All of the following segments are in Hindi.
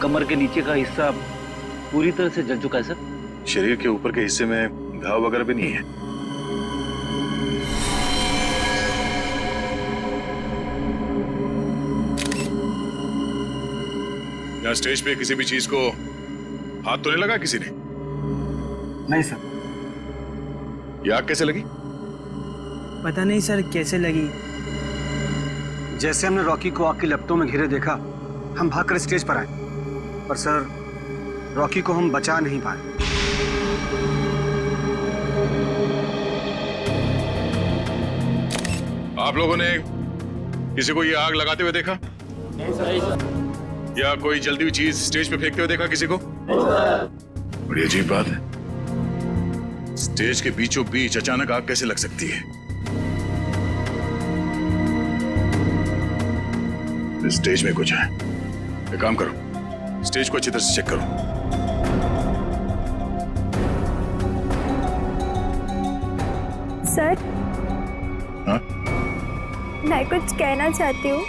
कमर के नीचे का हिस्सा पूरी तरह से जल चुका है सर। शरीर के ऊपर के हिस्से में घाव वगैरह भी नहीं है। यहाँ स्टेज पे किसी भी चीज को हाथ तो नहीं लगा किसी ने? नहीं सर। ये आग कैसे लगी? पता नहीं सर कैसे लगी। जैसे हमने रॉकी को आग की लपटों में घिरे देखा, हम भागकर स्टेज पर आए, पर सर रॉकी को हम बचा नहीं पाए। आप लोगों ने किसी को ये आग लगाते हुए देखा? नहीं सर। या कोई जलती हुई चीज स्टेज पे फेंकते हुए देखा किसी को? बड़ी अजीब बात है, स्टेज के बीचों बीच अचानक आग कैसे लग सकती है? इस स्टेज में कुछ है। एक काम करो, स्टेज को अच्छी तरह से चेक करो। सर, हाँ? मैं कुछ कहना चाहती हूँ।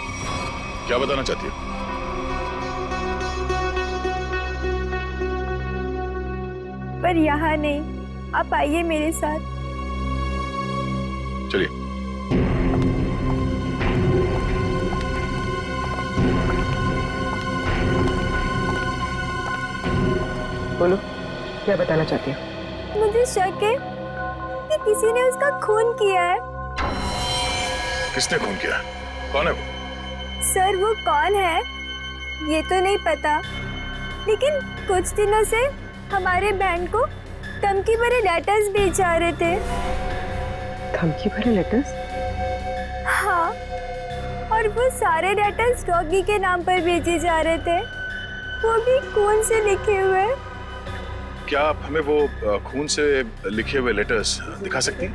क्या बताना चाहती हो? पर यहाँ नहीं, आप आइए मेरे साथ। चलिए। बोलो, क्या बताना चाहती हो? मुझे शक है कि किसी ने उसका खून किया है। किसने खून किया? कौन है वो? सर वो कौन है ये तो नहीं पता, लेकिन कुछ दिनों से हमारे बहन को धमकी भरे लेटर्स भेज जा रहे थे। धमकी भरे लेटर्स? हाँ, और वो सारे लेटर्स रॉकी के नाम पर भेजे जा रहे थे, वो भी खून से लिखे हुए। क्या आप हमें वो खून से लिखे हुए लेटर्स दिखा सकती हैं?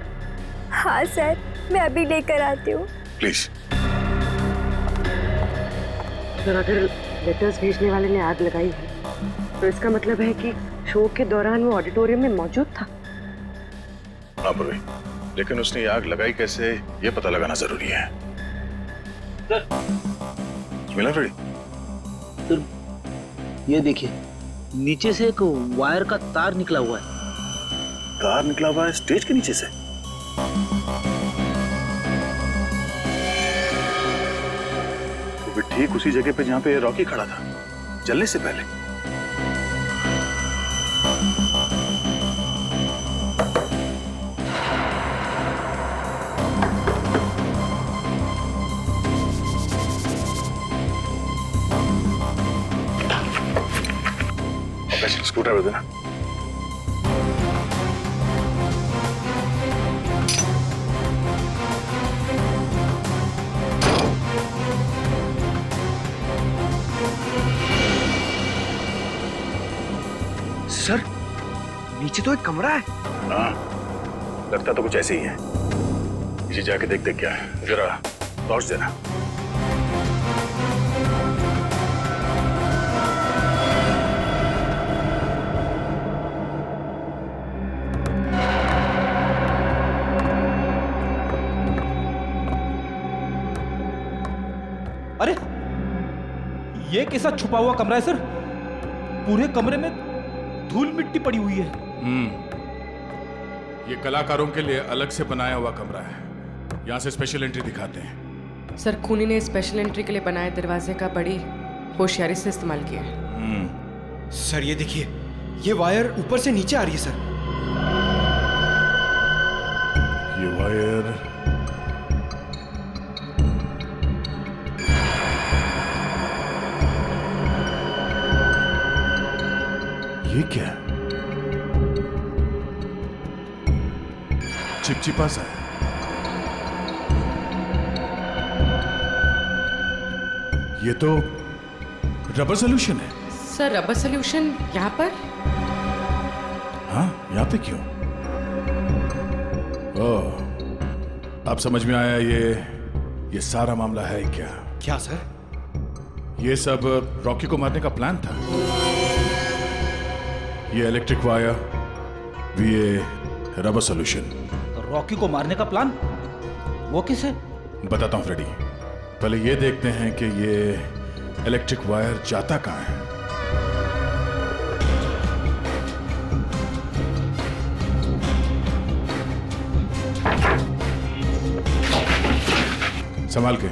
हाँ सर, मैं अभी लेकर आती हूँ। प्लीज। सर, अगर लेटर्स भेजने वाले ने आग लगाई है तो इसका मतलब है कि शो के दौरान वो ऑडिटोरियम में मौजूद था। हाँ पूर्वी, लेकिन उसने आग लगाई कैसे ये पता लगाना जरूरी है। सर, मिला रेडी? सर ये देखिए, नीचे से एक वायर का तार निकला हुआ है। तार निकला हुआ है स्टेज के नीचे से? तो फिर ठीक उसी जगह पे जहां पे रॉकी खड़ा था जलने से पहले। स्क्रू ड्राइवर देना। सर, नीचे तो एक कमरा है। हाँ, लगता तो कुछ ऐसे ही है। इसे जाके देखते क्या है। जरा टॉर्च देना। अरे ये कैसा छुपा हुआ कमरा है सर? पूरे कमरे में धूल मिट्टी पड़ी हुई है। ये कलाकारों के लिए अलग से बनाया हुआ कमरा है। यहाँ से स्पेशल एंट्री दिखाते हैं। सर, खूनी ने स्पेशल एंट्री के लिए बनाए दरवाजे का बड़ी होशियारी से इस्तेमाल किया है। सर ये देखिए, ये वायर ऊपर से नीचे आ रही है सर। ये वायर ये क्या है? चिपचिपा सा है। ये तो रबर सॉल्यूशन है। सर, रबर सॉल्यूशन यहाँ पर? हाँ, यहाँ पे क्यों? ओह, अब समझ में आया। ये सारा मामला है क्या? क्या सर? ये सब रॉकी को मारने का प्लान था। ये इलेक्ट्रिक वायर, ये रबर सॉल्यूशन। रॉकी को मारने का प्लान? वो किसे? बताता हूँ फ्रेडी। पहले ये देखते हैं कि ये इलेक्ट्रिक वायर जाता कहाँ है। संभाल के।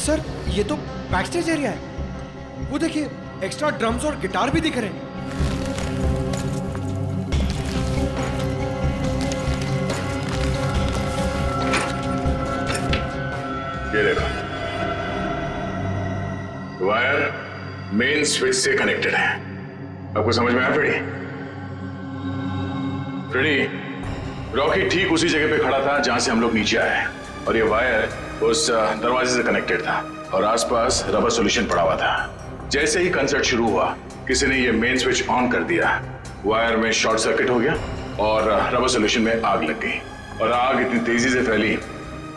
सर ये तो बैक स्टेज एरिया है। वो देखिए एक्स्ट्रा ड्रम्स और गिटार भी दिख रहे हैं। ये देखो, वायर मेन स्विच से कनेक्टेड है। आपको समझ में आया फ्रेडी? फ्रेडी, रॉकी ठीक उसी जगह पे खड़ा था जहां से हम लोग नीचे आए, और ये वायर उस दरवाजे से कनेक्टेड था और आसपास रबर सॉल्यूशन पड़ा हुआ था। जैसे ही कंसर्ट शुरू हुआ, किसी ने ये मेन स्विच ऑन कर दिया, वायर में शॉर्ट सर्किट हो गया और रबर सॉल्यूशन में आग लग गई, और आग इतनी तेजी से फैली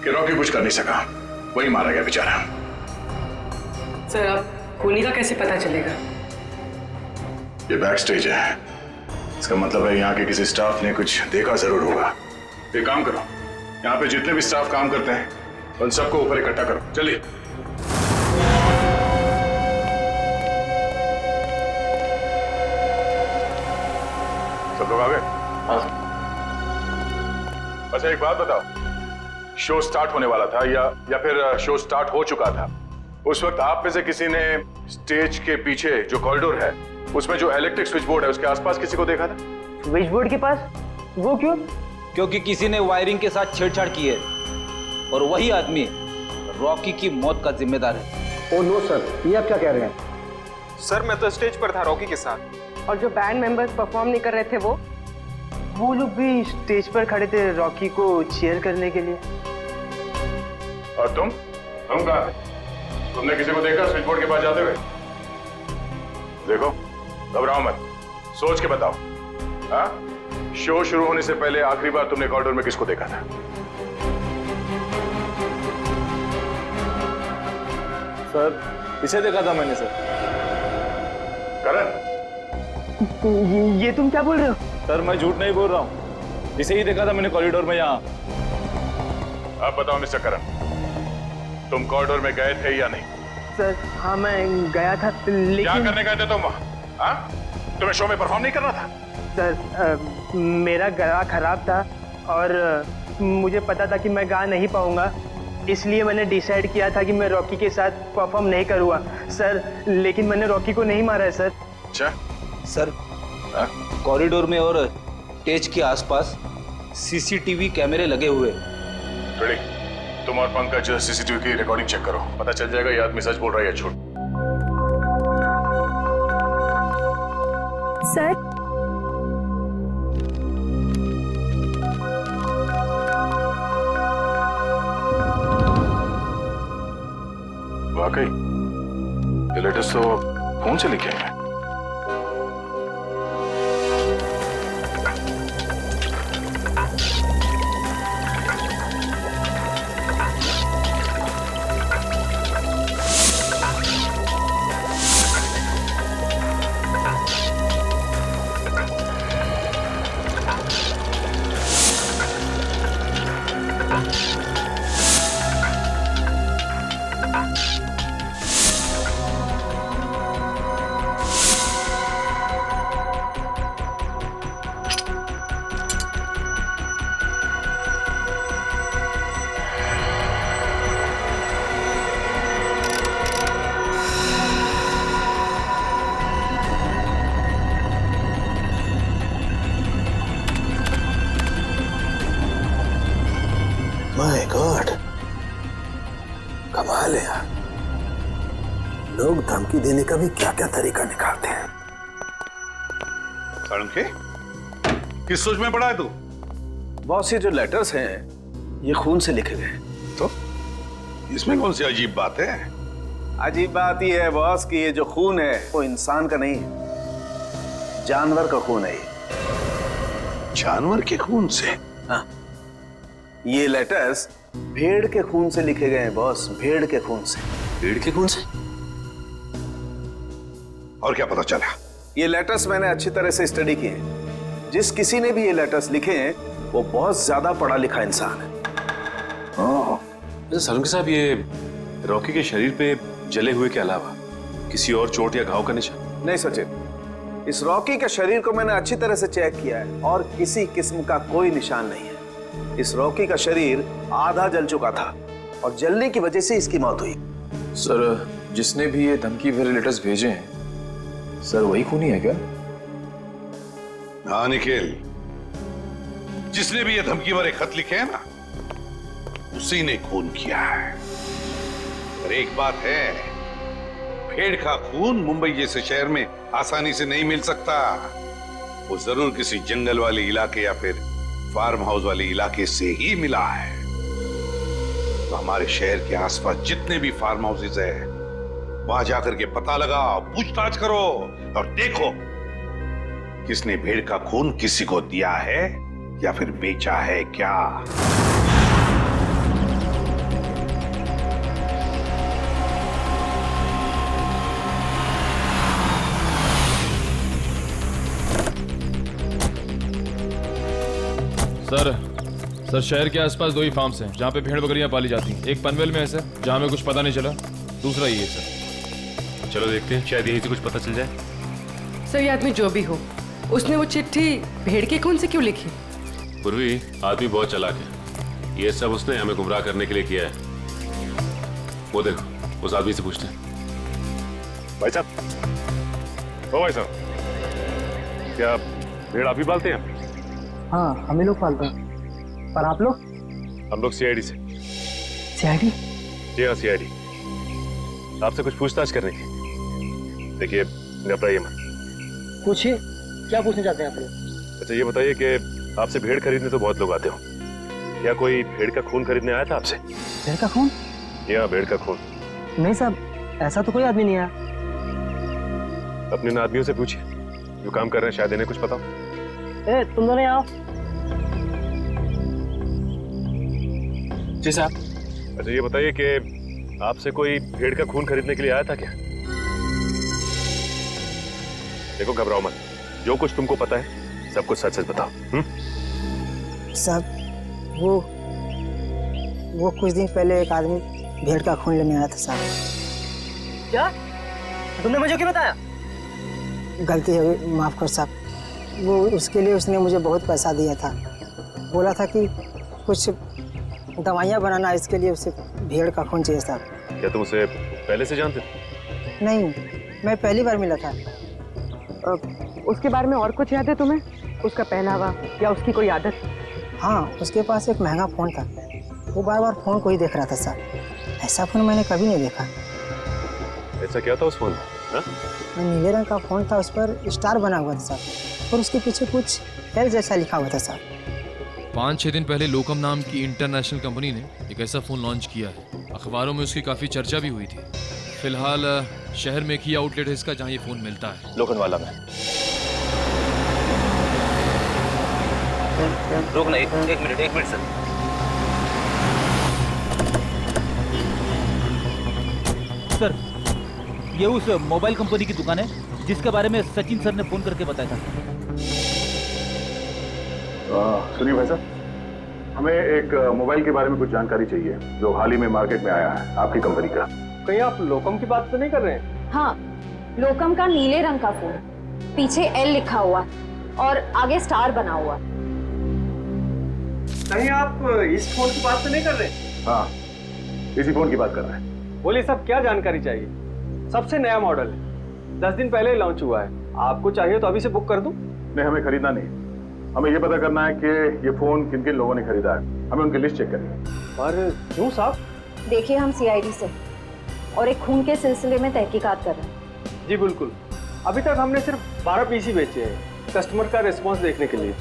कि रॉकी कुछ कर नहीं सका, वही मारा गया बेचारा। सर अब खूनी का कैसे पता चलेगा? ये बैक स्टेज है, इसका मतलब है यहाँ के किसी स्टाफ ने कुछ देखा जरूर होगा। एक काम करो, यहाँ पे जितने भी स्टाफ काम करते हैं उन सबको ऊपर इकट्ठा करो, चलिए। सब लोग आ गए? हाँ। अच्छा एक बात बताओ, शो स्टार्ट होने वाला था या फिर शो स्टार्ट हो चुका था, उस वक्त आप में से किसी ने स्टेज के पीछे जो कॉरिडोर है उसमें जो इलेक्ट्रिक स्विच बोर्ड है उसके आसपास किसी को देखा था? स्विच बोर्ड के पास? वो क्यों? क्योंकि किसी ने वायरिंग के साथ छेड़छाड़ की है और वही आदमी रॉकी की मौत का जिम्मेदार है। ओ नो सर, ये आप क्या कह रहे हैं? सर मैं तो स्टेज पर था रॉकी के साथ। और जो बैंड मेंबर्स परफॉर्म नहीं कर रहे थे वो लोग भी स्टेज पर खड़े थे रॉकी को चीयर करने के लिए। और तुम कहाँ थे? तुमने किसी को देखा स्विच बोर्ड के पास जाते हुए? देखो, घबराओ मत, सोच के बताओ। हाँ? शो शुरू होने से पहले आखिरी बार तुमने कॉरिडोर में किसको देखा था? सर इसे देखा था मैंने सर। करण, ये तुम क्या बोल रहे हो? सर मैं झूठ नहीं बोल रहा हूँ, इसे ही देखा था मैंने कॉरिडोर में यहाँ। अब बताओ मिस्टर करण, तुम कॉरिडोर में गए थे या नहीं? सर हाँ मैं गया था, लेकिन क्या करने गए थे तुम वहाँ? हाँ? तुम्हें शो में परफॉर्म नहीं करना था? सर मेरा गला खराब था और मुझे पता था कि मैं गा नहीं पाऊंगा, इसलिए मैंने डिसाइड किया था कि मैं रॉकी के साथ परफॉर्म नहीं करूँगा सर, लेकिन मैंने रॉकी को नहीं मारा है सर। अच्छा सर, कॉरिडोर में और स्टेज के आसपास सीसीटीवी कैमरे लगे हुए। रेडी, तुम और पंकज सीसीटीवी की रिकॉर्डिंग चेक करो, पता चल जाएगा ये आदमी सच बोल रहा है या झूठ। सर वाकई ये लेटर्स तो फोन से लिखे हैं। माय गॉड, कमाल है यार, लोग धमकी देने का भी क्या क्या तरीका निकालते हैं। साळुंखे, किस सोच में पड़ा है तू? बॉस ये जो लेटर्स हैं ये खून से लिखे गए। तो इसमें कौन सी अजीब बात है? अजीब बात ये है बॉस कि ये जो खून है वो इंसान का नहीं है, जानवर का खून है ये। जानवर के खून से? हाँ, ये लेटर्स भेड़ के खून से लिखे गए हैं बॉस, भेड़ के खून से। भेड़ के खून से? और क्या पता चला? ये लेटर्स मैंने अच्छी तरह से स्टडी किए हैं। जिस किसी ने भी ये लेटर्स लिखे हैं वो बहुत ज्यादा पढ़ा लिखा इंसान है। सालुंके साहब, ये रॉकी के शरीर पे जले हुए के अलावा किसी और चोट या घाव का निशान? नहीं सचिन, इस रॉकी के शरीर को मैंने अच्छी तरह से चेक किया है और किसी किस्म का कोई निशान नहीं है। इस रॉकी का शरीर आधा जल चुका था और जलने की वजह से इसकी मौत हुई। सर, जिसने भी ये धमकी भरे लेटर्स भेजे हैं, सर वही खूनी है क्या? हाँ निखिल, जिसने भी ये धमकी भरे खत लिखे हैं ना, उसी ने खून किया है। पर एक बात है, भेड़ का खून मुंबई जैसे शहर में आसानी से नहीं मिल सकता। वो जरूर किसी जंगल वाले इलाके या फिर फार्म हाउस वाले इलाके से ही मिला है। तो हमारे शहर के आसपास जितने भी फार्म हाउसेज है, वहां जाकर के पता लगाओ, पूछताछ करो और देखो किसने भेड़ का खून किसी को दिया है या फिर बेचा है क्या। सर शहर के आसपास 2 ही फार्म्स हैं जहाँ पे भेड़ बकरियां पाली जाती हैं। एक पनवेल में है सर, जहाँ में कुछ पता नहीं चला। दूसरा ये है सर। चलो देखते हैं, शायद यहीं से कुछ पता चल जाए। सर, ये आदमी जो भी हो, उसने वो चिट्ठी भेड़ के खून से क्यों लिखी? पूर्वी, आदमी बहुत चालाक है। ये सब उसने हमें गुमराह करने के लिए किया है। वो देखो, उस आदमी से पूछते हैं। भाई साहब, ओ भाई साहब, क्या भेड़ आप ही पालते हैं? हाँ, हम ही लोग पालते हैं। पर आप लोग? हम लोग सीआईडी से। सीआईडी? जी हाँ, सीआईडी। आपसे कुछ पूछताछ करने की। देखिए, घबराइए मत। पूछिए, क्या पूछना चाहते हैं आप लोग? अच्छा, ये बताइए कि आपसे भेड़ खरीदने तो बहुत लोग आते हो, क्या कोई भेड़ का खून खरीदने आया था आपसे? भेड़ का खून? जी हाँ, भेड़ का खून। नहीं साहब, ऐसा तो कोई आदमी नहीं आया। अपने इन आदमियों से पूछिए जो काम कर रहे हैं, शायद इन्हें कुछ पता हो। तुम दोनों आओ। जी साहब। अच्छा, ये बताइए कि आपसे कोई भेड़ का खून खरीदने के लिए आया था क्या? देखो, घबराओ मत, जो कुछ तुमको पता है सब कुछ सच सच बताओ। साहब, वो कुछ दिन पहले एक आदमी भेड़ का खून लेने आया था साहब। क्या? तुमने मुझे क्यों बताया? गलती हो गई, माफ कर साहब। वो उसके लिए उसने मुझे बहुत पैसा दिया था। बोला था कि कुछ दवाइयाँ बनाना, इसके लिए उसे भेड़ का खून चाहिए साहब। क्या तुम उसे पहले से जानते थे? नहीं, मैं पहली बार मिला था। उसके बारे में और कुछ याद है तुम्हें? उसका पहनावा या उसकी कोई आदत? हाँ, उसके पास एक महंगा फ़ोन था। वो बार बार फ़ोन को ही देख रहा था साहब। ऐसा फ़ोन मैंने कभी नहीं देखा। ऐसा क्या था उस फोन में? नीले रंग का फ़ोन था, उस पर स्टार बना हुआ था साहब, और उसके पीछे कुछ एल जैसा लिखा हुआ था साहब। 5-6 दिन पहले लोकम नाम की इंटरनेशनल कंपनी ने एक ऐसा फ़ोन लॉन्च किया है। अखबारों में उसकी काफ़ी चर्चा भी हुई थी। फिलहाल शहर में एक ही आउटलेट है इसका जहाँ ये फ़ोन मिलता है, लोखंडवाला में। रुकना, एक मिनट सर। सर, ये उस मोबाइल कंपनी की दुकान है जिसके बारे में सचिन सर ने फोन करके बताया था। सुनिए भाई साहब, हमें एक मोबाइल के बारे में कुछ जानकारी चाहिए जो हाल ही में मार्केट में आया है, आपकी कंपनी का। कहीं आप लोकम की बात तो नहीं कर रहे हैं? हाँ, लोकम का नीले रंग का फोन, पीछे एल लिखा हुआ और आगे स्टार बना हुआ। कहीं आप इस फोन की बात तो नहीं कर रहे? हाँ, इसी फोन की बात कर रहे हैं। बोलिए साहब, क्या जानकारी चाहिए? सबसे नया मॉडल है, 10 दिन पहले लॉन्च हुआ है। आपको चाहिए तो अभी से बुक कर दूं? नहीं, हमें खरीदना नहीं। हमें ये पता करना है कि ये फोन किन किन लोगों ने खरीदा है। हमें उनकी लिस्ट चेक करनी है। पर क्यों साहब? देखिए, हम सीआईडी से और एक खून के सिलसिले में तहकीकात कर रहे हैं। जी बिल्कुल। अभी तक हमने सिर्फ 12 पीस ही बेचे हैं, कस्टमर का रिस्पॉन्स देखने के लिए।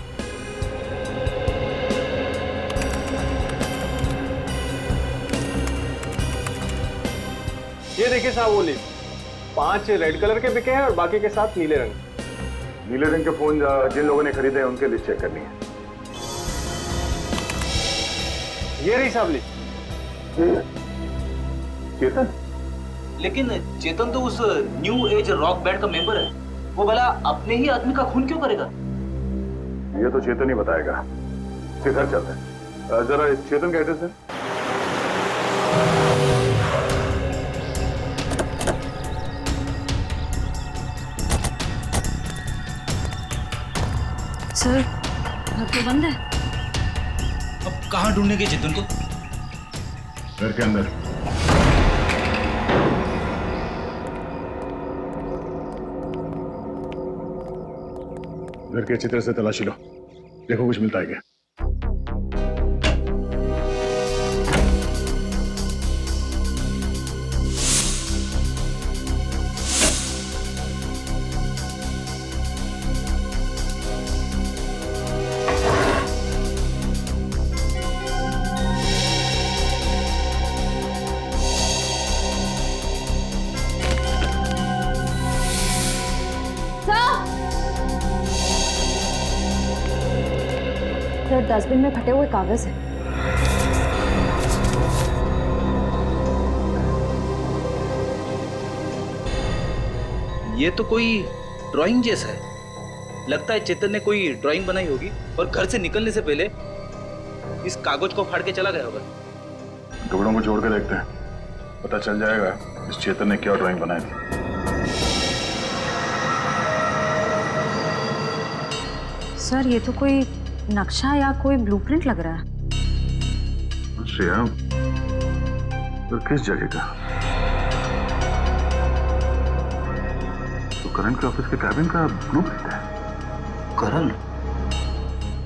ये देखिए साहब, वो लिस्ट 5 रेड कलर के बिके हैं और बाकी के साथ नीले रंग। नीले रंग के फोन जिन लोगों ने खरीदे हैं उनके लिस्ट चेक करनी है। ये रही साहब लिस्ट। चेतन? लेकिन चेतन तो उस न्यू एज रॉक बैंड का मेंबर है। वो भला अपने ही आदमी का खून क्यों करेगा? ये तो चेतन ही बताएगा। घर चलते हैं, जरा इस चेतन का एड्रेस है। सर घर तो बंद है। अब कहाँ ढूंढेंगे चेतन को? घर के अंदर। घर के अच्छी तरह से तलाशी लो, देखो कुछ मिलता है क्या। सर डस्टबिन में फटे हुए कागज है। ये तो कोई ड्राइंग जैसा है। लगता है चेतन ने कोई ड्राइंग बनाई होगी और घर से निकलने से पहले इस कागज को फाड़ के चला गया होगा। टुकड़ों को जोड़ के देखते हैं, पता चल जाएगा इस चेतन ने क्या ड्राइंग बनाई थी। सर ये तो कोई नक्शा या कोई ब्लूप्रिंट लग रहा है। श्रेया, तो किस जगह का? तो करण के ऑफिस के कैबिन का ब्लूप्रिंट है। करण?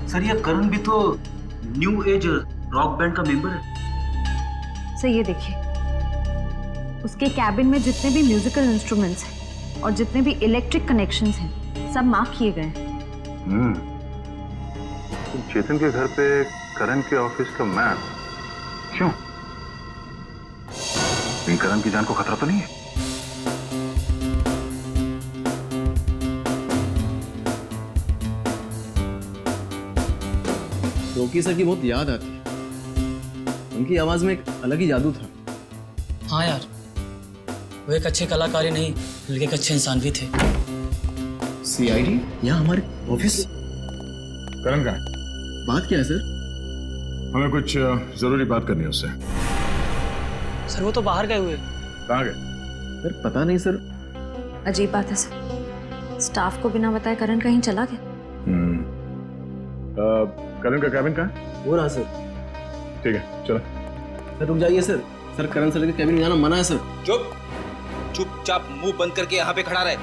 सर ये करण भी तो न्यू एज रॉक बैंड का मेंबर है। सर ये देखिए, उसके कैबिन में जितने भी म्यूजिकल इंस्ट्रूमेंट्स हैं और जितने भी इलेक्ट्रिक कनेक्शंस हैं सब मार्क किए गए हैं। चेतन के घर पे करण के ऑफिस का मैप क्यों? करण की जान को खतरा तो नहीं है? रॉकी सर की बहुत याद आती है। उनकी आवाज में एक अलग ही जादू था। हाँ यार, वो एक अच्छे कलाकार ही नहीं बल्कि एक अच्छे इंसान भी थे। सीआईडी यहाँ हमारे ऑफिस? करण कहाँ है? बात क्या है सर? हमें कुछ जरूरी बात करनी है उससे। सर वो तो बाहर गए हुए। कहाँ गए? सर पता नहीं सर। अजीब बात है सर, स्टाफ को बिना बताए करण कहीं चला गया। करण का कैबिन कहाँ है? वो रहा सर। ठीक है चलो। सर रुक जाइए सर। सर करण सर के कैबिन में जाना मना है सर। चुप, चुपचाप मुंह बंद करके यहाँ पे खड़ा रहे।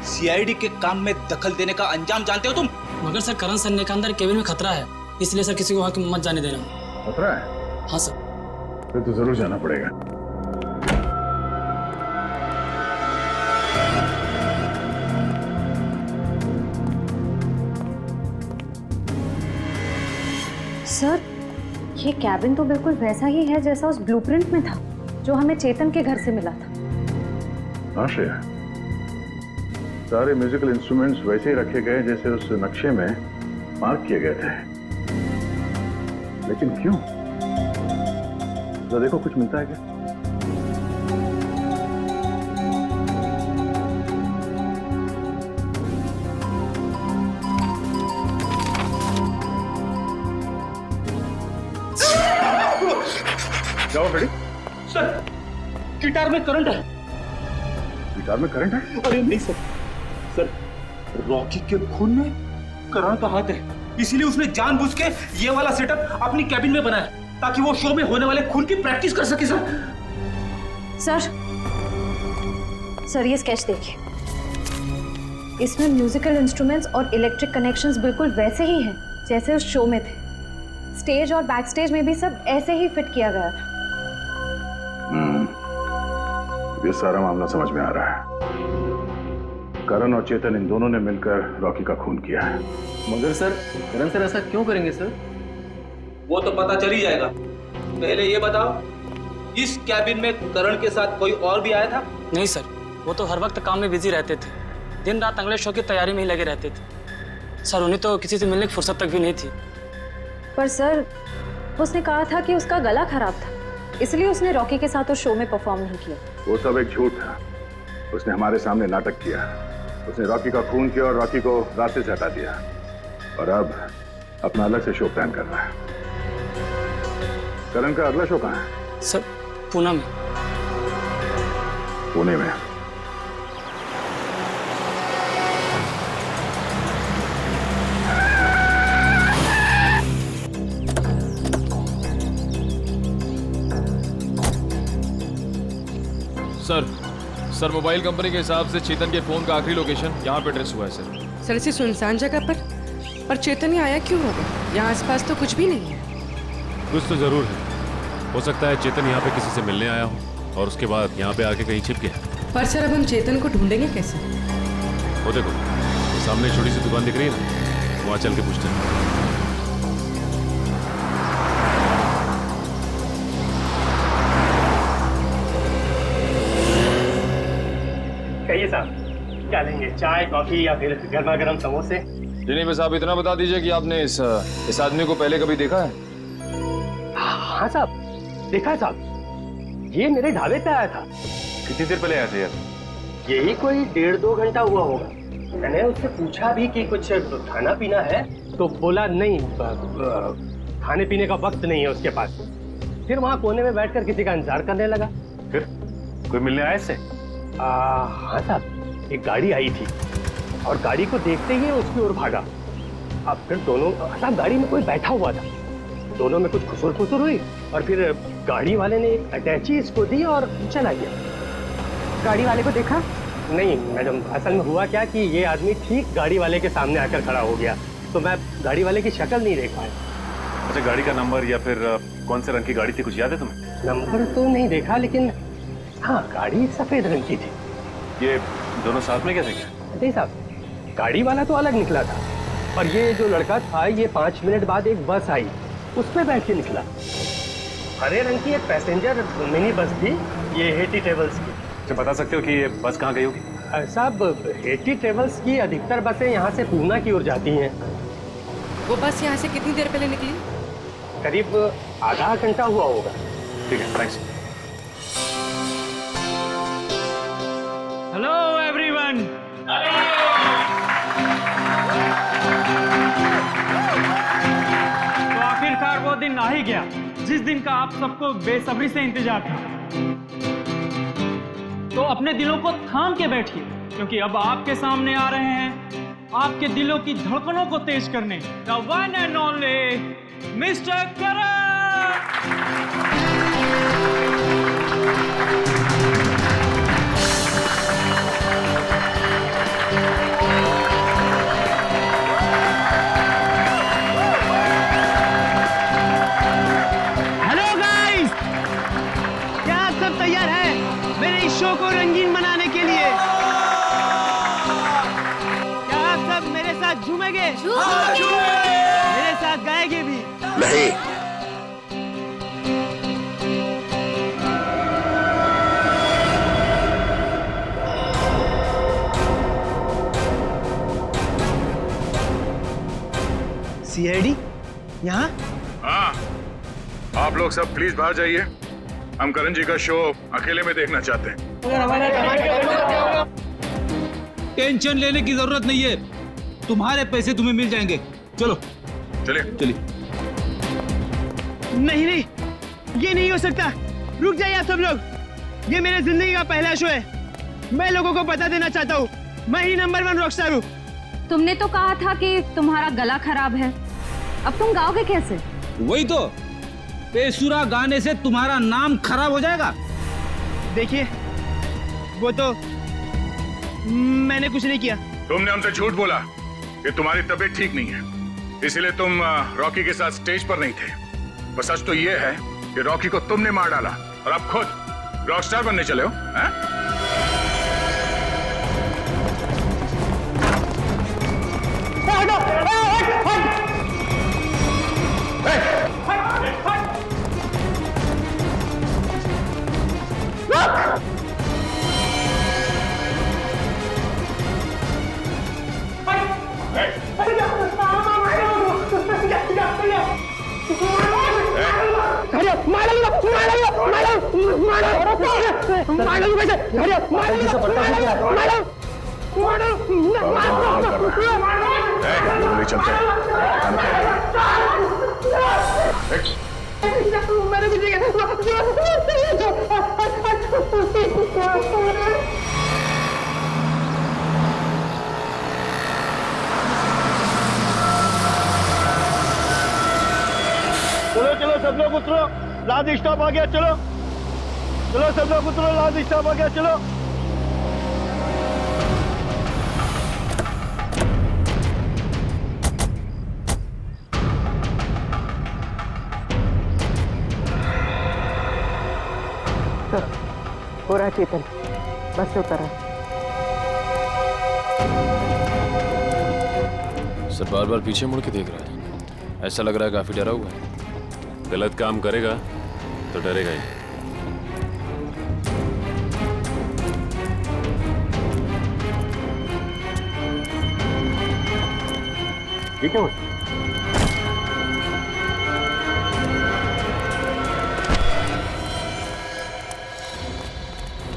सीआईडी के काम में दखल देने का अंजाम जानते हो तुम? मगर सर करण सर ने कहा अंदर केबिन में खतरा है, इसलिए सर किसी को वहां मत जाने देना। खतरा है? हाँ सर। फिर तो जरूर जाना पड़ेगा। सर ये कैबिन तो बिल्कुल वैसा ही है जैसा उस ब्लूप्रिंट में था जो हमें चेतन के घर से मिला था। हाँ श्रेया, सारे म्यूजिकल इंस्ट्रूमेंट्स वैसे ही रखे गए जैसे उस नक्शे में मार्क किए गए थे। लेकिन क्यों? जरा देखो कुछ मिलता है क्या? जाओ बेटी। सर गिटार में करंट है। गिटार में करंट है? अरे नहीं सर, सर रॉकी के खून में करण का हाथ है, इसीलिए उसने जानबूझ के ये वाला सेटअप अपनी कैबिन में बनाया ताकि वो शो में होने वाले खून की प्रैक्टिस कर सके। सर ये स्केच देखिए, इसमें म्यूजिकल इंस्ट्रूमेंट्स और इलेक्ट्रिक कनेक्शंस बिल्कुल वैसे ही हैं जैसे उस शो में थे। स्टेज और बैक स्टेज में भी सब ऐसे ही फिट किया गया था। ये सारा मामला समझ में आ रहा है। करण और चेतन इन दोनों ने मिलकर रॉकी का खून किया है। मगर सर करण सर ऐसा क्यों करेंगे सर? वो तो पता चल ही जाएगा। पहले ये बताओ, इस कैबिन में करण के साथ कोई और भी आया था? नहीं सर, वो तो हर वक्त काम में बिजी रहते थे, दिन रात अगले शो की तैयारी में ही लगे रहते थे। सर उन्हें तो किसी से मिलने की फुर्सत तक भी नहीं थी। पर सर उसने कहा था कि उसका गला खराब था, इसलिए उसने रॉकी के साथ उस शो में परफॉर्म नहीं किया। वो सब एक झूठ था। उसने हमारे सामने नाटक किया। उसने रॉकी का खून किया और रॉकी को रास्ते से हटा दिया, और अब अपना अलग से शो प्लान कर रहा है। करण का अगला शो कहाँ है? सर पूना में। पुणे में? सर मोबाइल कंपनी के हिसाब से चेतन के फोन का आखिरी लोकेशन यहाँ पे ट्रेस हुआ है सर। सर इसी सुनसान जगह पर चेतन ही आया क्यों होगा? यहाँ आसपास तो कुछ भी नहीं है। कुछ तो जरूर है। हो सकता है चेतन यहाँ पे किसी से मिलने आया हो और उसके बाद यहाँ पे आके कहीं छिप गया। पर सर अब हम चेतन को ढूंढेंगे कैसे? वो देखो सामने छोटी सी दुकान दिख रही है ना, वहाँ चल के पूछते हैं। कहिए साहब, क्या लेंगे? चाय, कॉफी या फिर गर्मा गर्म समोसे? नहीं बस आप इतना बता दीजिए कि आपने इस आदमी को पहले कभी देखा है? हाँ साहब, देखा है साहब। ये मेरे ढाबे पे आया था। कितनी देर पहले आया था यार? यही कोई 1.5-2 घंटा हुआ होगा। मैंने उससे पूछा भी कि कुछ खाना पीना है, तो बोला नहीं, खाने पीने का वक्त नहीं है उसके पास। फिर वहाँ कोने में बैठकर किसी का इंतजार करने लगा। फिर कोई मिलने आया इससे? हाँ साहब, एक गाड़ी आई थी और गाड़ी को देखते ही उसकी ओर भागा। अब फिर दोनों, साहब गाड़ी में कोई बैठा हुआ था, दोनों में कुछ खुसुर फुसुर हुई और फिर गाड़ी वाले ने एक अटैची इसको दी और चला गया। गाड़ी वाले को देखा? नहीं मैडम, असल में हुआ क्या कि ये आदमी ठीक गाड़ी वाले के सामने आकर खड़ा हो गया, तो मैं गाड़ी वाले की शक्ल नहीं देख पाया। अच्छा, गाड़ी का नंबर या फिर कौन से रंग की गाड़ी थी, कुछ याद है तुम्हें? नंबर तो नहीं देखा, लेकिन हाँ गाड़ी सफेद रंग की थी। ये दोनों साथ में कैसे गए? नहीं साहब, गाड़ी वाला तो अलग निकला था और ये जो लड़का था, ये 5 मिनट बाद एक बस आई, उस पे बैठ के निकला। हरे रंग की एक पैसेंजर मिनी बस थी, ये हेटी ट्रेवल्स की। अच्छा, बता सकते हो कि ये बस कहाँ गई होगी? साहब, हेटी ट्रेवल्स की अधिकतर बसें यहाँ से पूना की ओर जाती हैं। वो बस यहाँ से कितनी देर पहले निकली? करीब आधा घंटा हुआ होगा। ठीक है, थैंक्स। Hello everyone. तो आखिरकार वो दिन आ ही गया जिस दिन का आप सबको बेसब्री से इंतजार था। तो अपने दिलों को थाम के बैठिए, क्योंकि अब आपके सामने आ रहे हैं आपके दिलों की धड़कनों को तेज करने the one and only mister Karan. Hello guys, क्या आप सब तैयार हैं मेरे इस शो को रंगीन बनाने के लिए? क्या आप सब मेरे साथ झूमेंगे? मेरे साथ गाएंगे भी? नहीं। सीआईडी यहाँ? हाँ, आप लोग सब प्लीज बाहर जाइए। हम करण जी का शो अकेले में देखना चाहते हैं। टेंशन लेने की जरूरत नहीं है, तुम्हारे पैसे तुम्हें मिल जाएंगे। चलो चलिए चलिए। नहीं नहीं, ये नहीं हो सकता। रुक जाइए आप सब लोग, ये मेरे जिंदगी का पहला शो है। मैं लोगों को बता देना चाहता हूँ, मैं ही नंबर 1 रॉकस्टार हूँ। तुमने तो कहा था कि तुम्हारा गला खराब है, अब तुम गाओगे कैसे? वही तो, बेसुरा गाने से तुम्हारा नाम खराब हो जाएगा। देखिए, वो तो मैंने कुछ नहीं किया। तुमने हमसे झूठ बोला कि तुम्हारी तबीयत ठीक नहीं है, इसीलिए तुम रॉकी के साथ स्टेज पर नहीं थे। पर सच तो ये है कि रॉकी को तुमने मार डाला और अब खुद रॉकस्टार बनने चले हो, हैं? चलते चलो चलो सब लोग उतरो, लाद स्टॉप आ गया, चलो। चलो सब लोग उतरो, लाल स्टाफ आ गया, चलो। हो रहा है चेतन, बस से उतर है। सर बार बार पीछे मुड़ के देख रहा है, ऐसा लग रहा है काफी डरा हुआ है। गलत काम करेगा तो डरेगा ही। ठीक है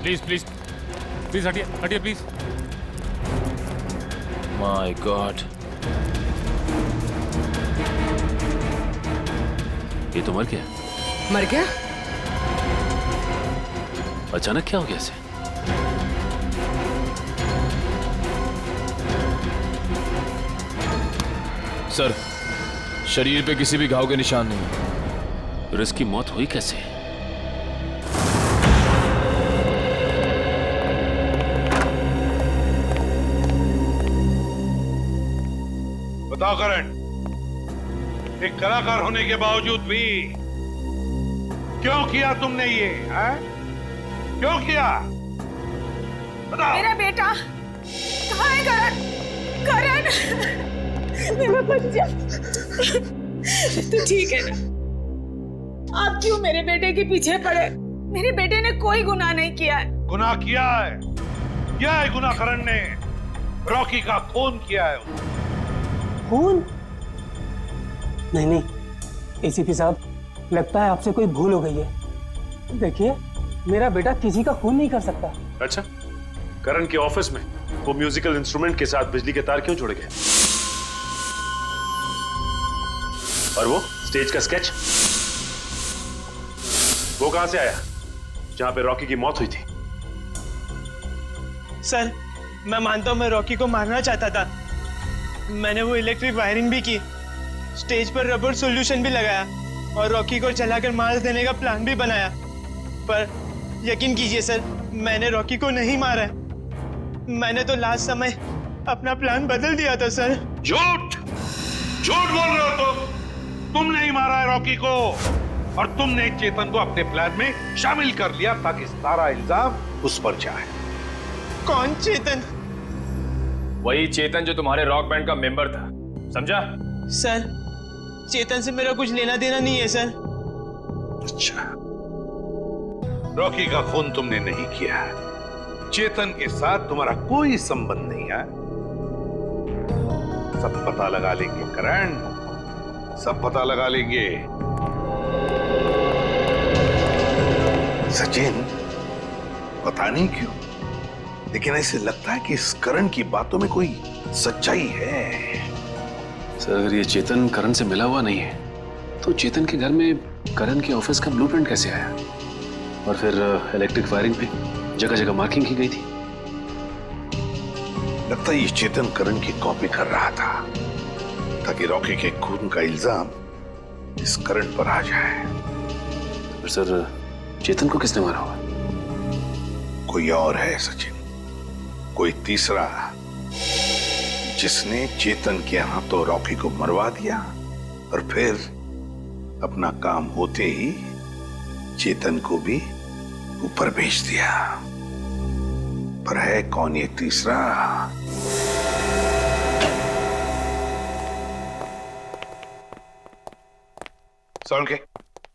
प्लीज प्लीज प्लीज हटिए हटिए प्लीज। माय गॉड, ये तो मर गया। मर गया? अचानक क्या हो गया इसे? सर शरीर पे किसी भी घाव के निशान नहीं है। फिर इसकी मौत हुई कैसे? बताओ करण, एक कलाकार होने के बावजूद भी क्यों किया तुमने ये? है? क्यों किया? बताओ। मेरा बेटा कहाँ है? करण, करण, मेरा बच्चा, तू ठीक है ना? आप क्यों मेरे बेटे के पीछे पड़े? मेरे बेटे ने कोई गुनाह नहीं किया है। गुनाह किया है, क्या है गुनाह? करण ने रॉकी का खून किया है। खून? नहीं नहीं एसीपी साहब, लगता है आपसे कोई भूल हो गई है। देखिए मेरा बेटा किसी का खून नहीं कर सकता। अच्छा, करण के ऑफिस में वो म्यूजिकल इंस्ट्रूमेंट के साथ बिजली के तार क्यों जुड़ गए? और वो स्टेज का स्केच, वो कहां से आया जहां पे रॉकी की मौत हुई थी? सर मैं मानता हूं मैं रॉकी को मारना चाहता था। मैंने वो इलेक्ट्रिक वायरिंग भी की, स्टेज पर रबर सॉल्यूशन भी लगाया और रॉकी को चलाकर मार देने का प्लान भी बनाया। पर यकीन कीजिए सर, मैंने रॉकी को नहीं मारा है। मैंने तो लास्ट समय अपना प्लान बदल दिया था सर। झूठ, झूठ बोल रहे हो तुम नहीं मारा है रॉकी को, और तुमने चेतन को अपने प्लान में शामिल कर लिया ताकि सारा इल्जाम उस पर जाए। कौन चेतन? वही चेतन जो तुम्हारे रॉक बैंड का मेंबर था, समझा? सर चेतन से मेरा कुछ लेना देना नहीं है सर। अच्छा, रॉकी का खून तुमने नहीं किया, चेतन के साथ तुम्हारा कोई संबंध नहीं है। सब पता लगा लेंगे करण, सब पता लगा लेंगे। सचिन, पता नहीं क्यों लेकिन ऐसे लगता है कि इस करण की बातों में कोई सच्चाई है। सर अगर ये चेतन करण से मिला हुआ नहीं है तो चेतन के घर में करण के ऑफिस का ब्लूप्रिंट कैसे आया? और फिर इलेक्ट्रिक वायरिंग पे जगह जगह मार्किंग की गई थी। लगता है ये चेतन करण की कॉपी कर रहा था ताकि रॉकी के खून का इल्जाम इस करण पर आ जाए। पर सर चेतन को किसने मारा होगा? कोई और है सचिन, कोई तीसरा, जिसने चेतन के हाथों रॉकी को मरवा दिया और फिर अपना काम होते ही चेतन को भी ऊपर भेज दिया। पर है कौन ये तीसरा? सॉल्व के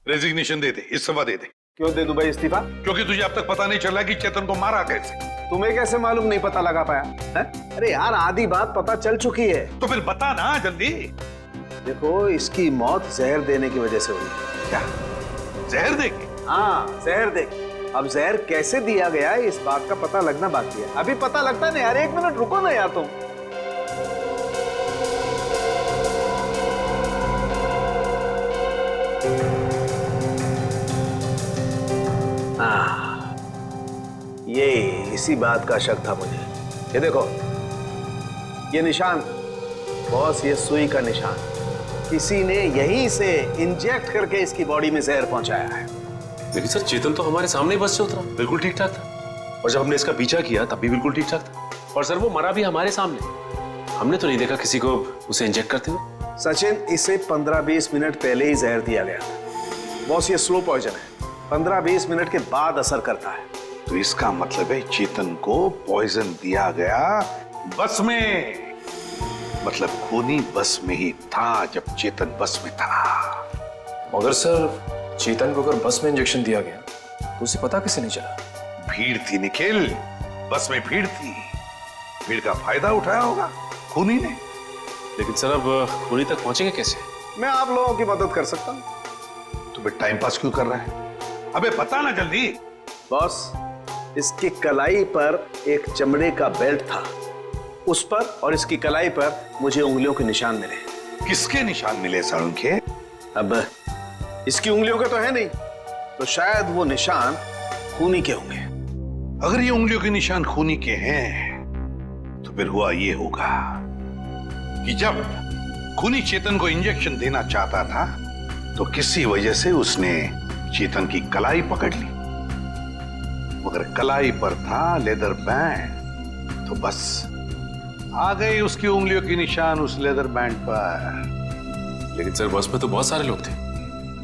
रेजिग्नेशन दे दे, इस्तीफा दे दे। क्यों दे दूं भाई इस्तीफा? क्योंकि तुझे अब तक पता नहीं चला कि चेतन को मारा कैसे। तुम्हें कैसे मालूम नहीं पता लगा पाया है? अरे यार आधी बात पता चल चुकी है। तो फिर बता ना जल्दी। देखो इसकी मौत जहर देने की वजह से हुई। क्या जहर देके? हाँ जहर देके। अब जहर कैसे दिया गया है इस बात का पता लगना बाकी है। अभी पता लगता नहीं यार, एक मिनट रुको ना यार तुम। ये इसी बात का शक था मुझे। ये देखो ये निशान बॉस, ये सुई का निशान किसी ने यहीं से इंजेक्ट करके इसकी बॉडी में जहर पहुंचाया है। लेकिन सर चेतन तो हमारे सामने ही बस से उतरा, बिल्कुल ठीक ठाक था। और जब हमने इसका पीछा किया तब भी बिल्कुल ठीक ठाक था। और सर वो मरा भी हमारे सामने, हमने तो नहीं देखा किसी को उसे इंजेक्ट करते हुए। सचिन, इसे 15-20 मिनट पहले ही जहर दिया गया था। बॉस, ये स्लो पॉइजन है, 15-20 मिनट के बाद असर करता है। तो इसका मतलब है चेतन को पॉइजन दिया गया बस में, मतलब खूनी बस में ही था जब चेतन बस में था। मगर सर चेतन को अगर बस में इंजेक्शन दिया गया तो उसे पता कैसे नहीं चला? भीड़ थी निखिल, बस में भीड़ थी, भीड़ का फायदा उठाया होगा खूनी ने। लेकिन सर अब खूनी तक पहुंचेंगे कैसे? मैं आप लोगों की मदद कर सकता हूं। तो फिर टाइम पास क्यों कर रहा है? अबे बता ना जल्दी। बॉस, इसकी कलाई पर एक चमड़े का बेल्ट था, उस पर और इसकी कलाई पर मुझे उंगलियों के निशान मिले। किसके निशान मिले सर उनके? अब इसकी उंगलियों के तो है नहीं, तो शायद वो निशान खूनी के होंगे। अगर ये उंगलियों के निशान खूनी के हैं तो फिर हुआ ये होगा कि जब खूनी चेतन को इंजेक्शन देना चाहता था तो किसी वजह से उसने चेतन की कलाई पकड़ ली, मगर कलाई पर था लेदर बैंड, तो बस आ गए उसकी उंगलियों के निशान उस लेदर बैंड पर। लेकिन सर बस में तो बहुत सारे लोग थे,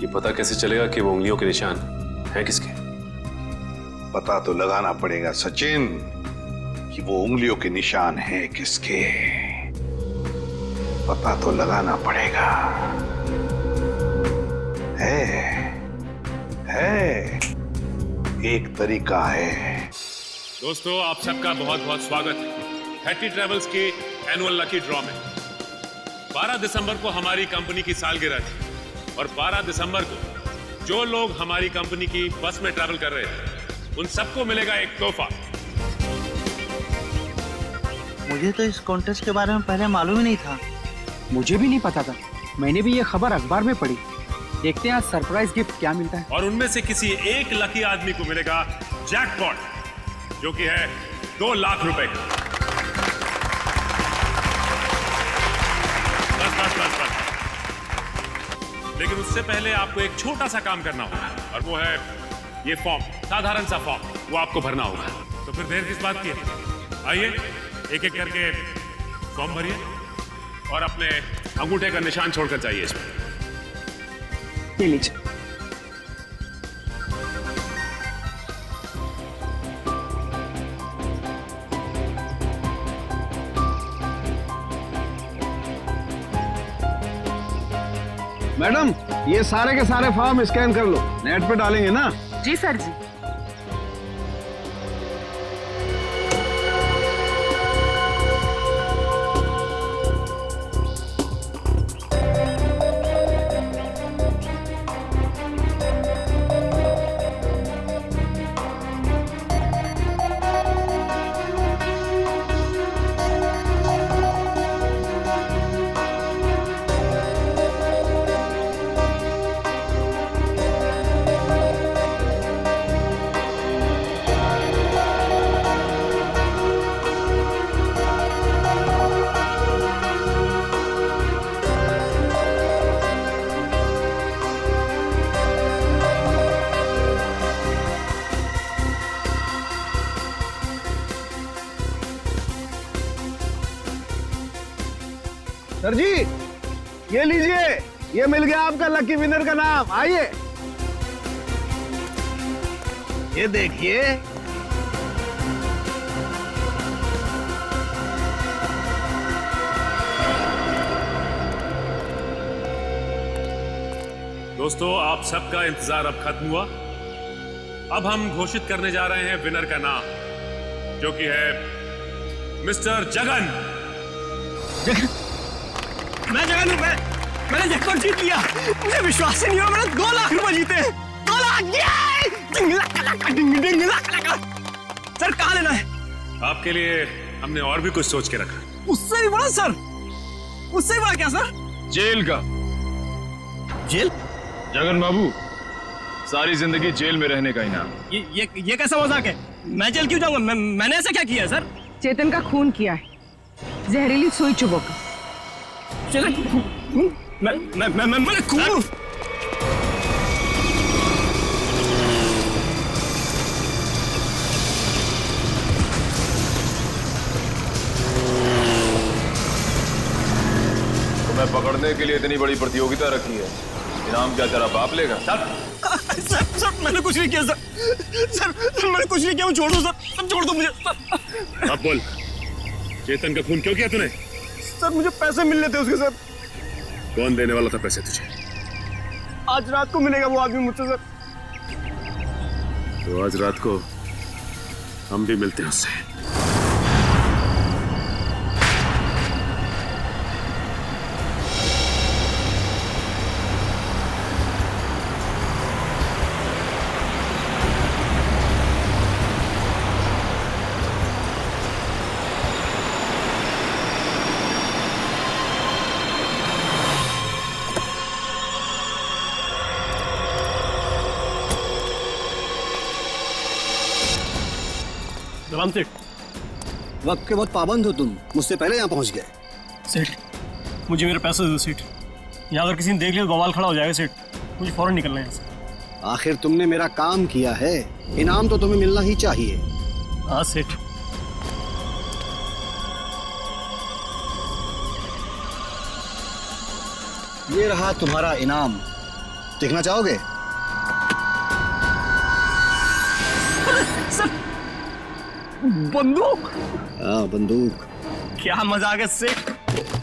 ये पता कैसे चलेगा कि वो उंगलियों के निशान हैं किसके? पता तो लगाना पड़ेगा सचिन कि वो उंगलियों के निशान हैं किसके, पता तो लगाना पड़ेगा। है एक तरीका है। दोस्तों, आप सबका बहुत बहुत स्वागत है हैट्टी ट्रेवल्स के एनुअल लकी ड्रॉ में। 12 दिसंबर को हमारी कंपनी की सालगिरह थी और 12 दिसंबर को जो लोग हमारी कंपनी की बस में ट्रैवल कर रहे थे उन सबको मिलेगा एक तोहफा। मुझे तो इस कॉन्टेस्ट के बारे में पहले मालूम ही नहीं था। मुझे भी नहीं पता था, मैंने भी ये खबर अखबार में पढ़ी। देखते हैं आज सरप्राइज गिफ्ट क्या मिलता है। और उनमें से किसी एक लकी आदमी को मिलेगा जैकपॉट, जो कि है 2 लाख रुपए का। बस। लेकिन उससे पहले आपको एक छोटा सा काम करना होगा और वो है ये फॉर्म, साधारण सा फॉर्म, वो आपको भरना होगा। तो फिर देर किस बात की है? आइए एक एक करके फॉर्म भरिए और अपने अंगूठे का निशान छोड़कर जाइए इसमें। ये लीजिए। मैडम, ये सारे के सारे फॉर्म स्कैन कर लो, नेट पे डालेंगे ना? जी सर जी। सर जी, ये लीजिए, ये मिल गया आपका लकी विनर का नाम। आइए, ये देखिए। दोस्तों, आप सबका इंतजार अब खत्म हुआ। अब हम घोषित करने जा रहे हैं विनर का नाम, जो कि है मिस्टर जगन। मैं जगन हूं, मैंने जैकपॉट जीत लिया। मुझे विश्वास ही नहीं हुआ, मैंने 2 लाख रुपए जीते। 2 लाख! सर कहाँ लेना है? आपके लिए हमने और भी कुछ सोच के रखा। उससे भी बड़ा सर? उससे भी बड़ा क्या सर? जेल का। जेल? जगन बाबू, सारी जिंदगी जेल में रहने का इनाम। ये कैसा मजाक है? मैं जेल क्यों जाऊंगा? मैंने ऐसा क्या किया है सर? चेतन का खून किया है, जहरीली सुई चुभोकर। मैंने खून? तुम्हें पकड़ने के लिए इतनी बड़ी प्रतियोगिता रखी है, इनाम क्या तेरा बाप लेगा? सर सर मैंने कुछ नहीं किया सर मैंने कुछ नहीं किया, छोड़ दो सर छोड़ दो मुझे। अब बोल, चेतन का खून क्यों किया तूने? सर मुझे पैसे मिलने थे उसके सर। कौन देने वाला था पैसे तुझे? आज रात को मिलेगा वो आदमी मुझसे सर। तो आज रात को हम भी मिलते हैं उससे। सलाम सेठ। वक्त के बहुत पाबंद हो तुम, मुझसे पहले यहाँ पहुँच गए। सेठ मुझे मेरे पैसे दो सेठ, यहाँ अगर किसी ने देख लिया तो बवाल खड़ा हो जाएगा सेठ, मुझे फौरन निकलना है यहाँ से। आखिर तुमने मेरा काम किया है, इनाम तो तुम्हें मिलना ही चाहिए। हाँ सेठ। ये रहा तुम्हारा इनाम, देखना चाहोगे? बंदूक? हाँ बंदूक। क्या मजाक है सेठ?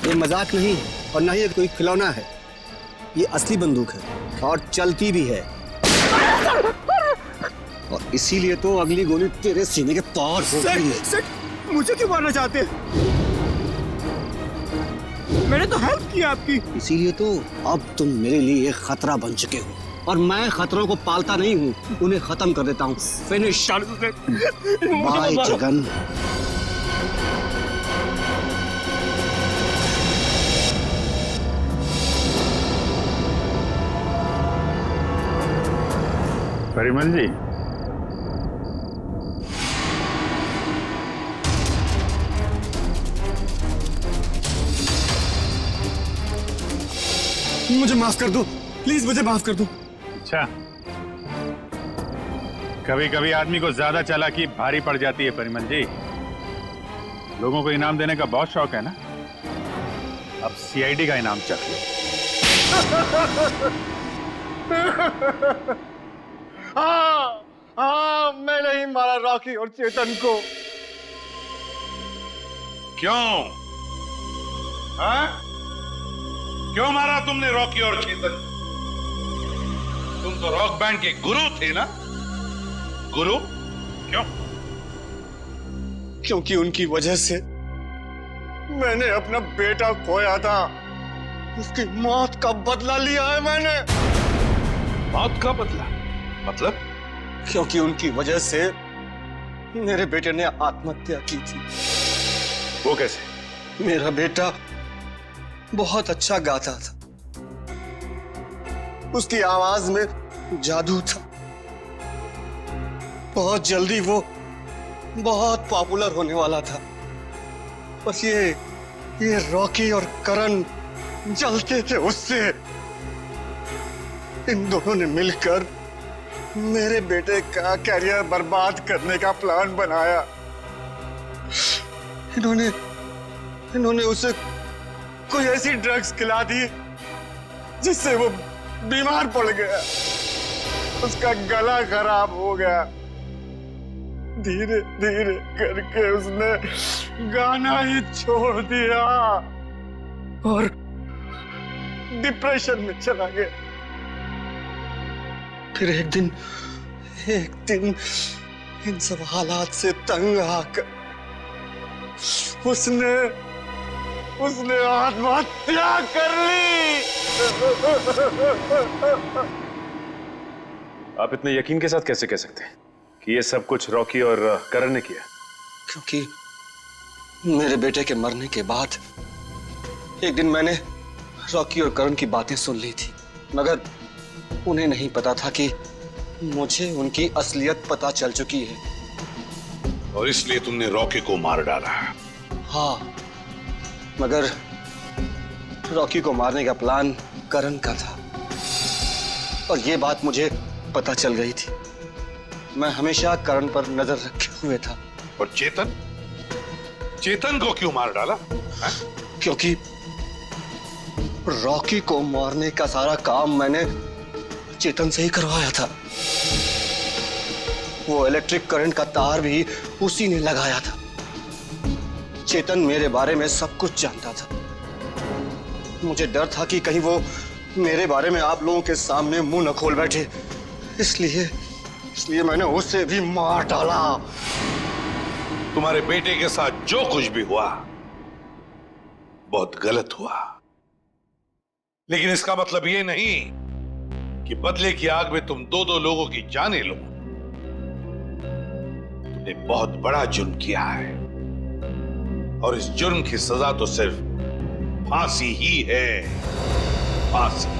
ये मजाक नहीं और ना ही कोई खिलौना है, ये असली बंदूक है और चलती भी है। और इसीलिए तो अगली गोली तेरे सीने के पार होगी। सेठ मुझे क्यों मारना चाहते हैं? मैंने तो हेल्प की आपकी। इसीलिए तो अब तुम मेरे लिए खतरा बन चुके हो और मैं खतरों को पालता नहीं हूँ, उन्हें खत्म कर देता हूँ। फिनिश। बाय जगन। परिमल जी, मुझे माफ कर दो, प्लीज मुझे माफ कर दो। अच्छा, कभी कभी आदमी को ज्यादा चालाकी भारी पड़ जाती है परिमल जी। लोगों को इनाम देने का बहुत शौक है ना, अब सीआईडी का इनाम चाहिए। हाँ हाँ, मैं नहीं मारा रॉकी और चेतन को। क्यों? हाँ? क्यों मारा तुमने रॉकी और चेतन? तुम तो रॉक बैंड के गुरु थे ना? गुरु? क्यों? क्योंकि उनकी वजह से मैंने अपना बेटा खोया था, उसकी मौत का बदला लिया है मैंने। मौत का बदला? मतलब? क्योंकि उनकी वजह से मेरे बेटे ने आत्महत्या की थी। वो कैसे? मेरा बेटा बहुत अच्छा गाता था, उसकी आवाज में जादू था। बहुत जल्दी वो बहुत पॉपुलर होने वाला था। बस ये रॉकी और करण जलते थे उससे। इन दोनों ने मिलकर मेरे बेटे का कैरियर बर्बाद करने का प्लान बनाया। इन्होंने उसे कोई ऐसी ड्रग्स खिला दी जिससे वो बीमार पड़ गया, उसका गला खराब हो गया। धीरे धीरे करके उसने गाना ही छोड़ दिया और डिप्रेशन में चला गया। फिर एक दिन इन सब हालात से तंग आकर उसने आत्महत्या कर ली। आप इतने यकीन के साथ कैसे कह सकते हैं कि ये सब कुछ रॉकी और करण ने किया? क्योंकि मेरे बेटे के मरने के बाद एक दिन मैंने रॉकी और करण की बातें सुन ली थी, मगर उन्हें नहीं पता था कि मुझे उनकी असलियत पता चल चुकी है। और इसलिए तुमने रॉकी को मार डाला? हाँ, मगर रॉकी को मारने का प्लान करण का था और ये बात मुझे पता चल गई थी। मैं हमेशा करण पर नजर रखे हुए था। और चेतन को क्यों मार डाला? क्योंकि रॉकी को मारने का सारा काम मैंने चेतन से ही करवाया था। वो इलेक्ट्रिक करंट का तार भी उसी ने लगाया था। चेतन मेरे बारे में सब कुछ जानता था। मुझे डर था कि कहीं वो मेरे बारे में आप लोगों के सामने मुंह न खोल बैठे, इसलिए मैंने उसे भी मार डाला। तुम्हारे बेटे के साथ जो कुछ भी हुआ बहुत गलत हुआ, लेकिन इसका मतलब ये नहीं कि बदले की आग में तुम दो लोगों की जानें लो। तुमने बहुत बड़ा जुर्म किया है और इस जुर्म की सजा तो सिर्फ फांसी ही है, फांसी।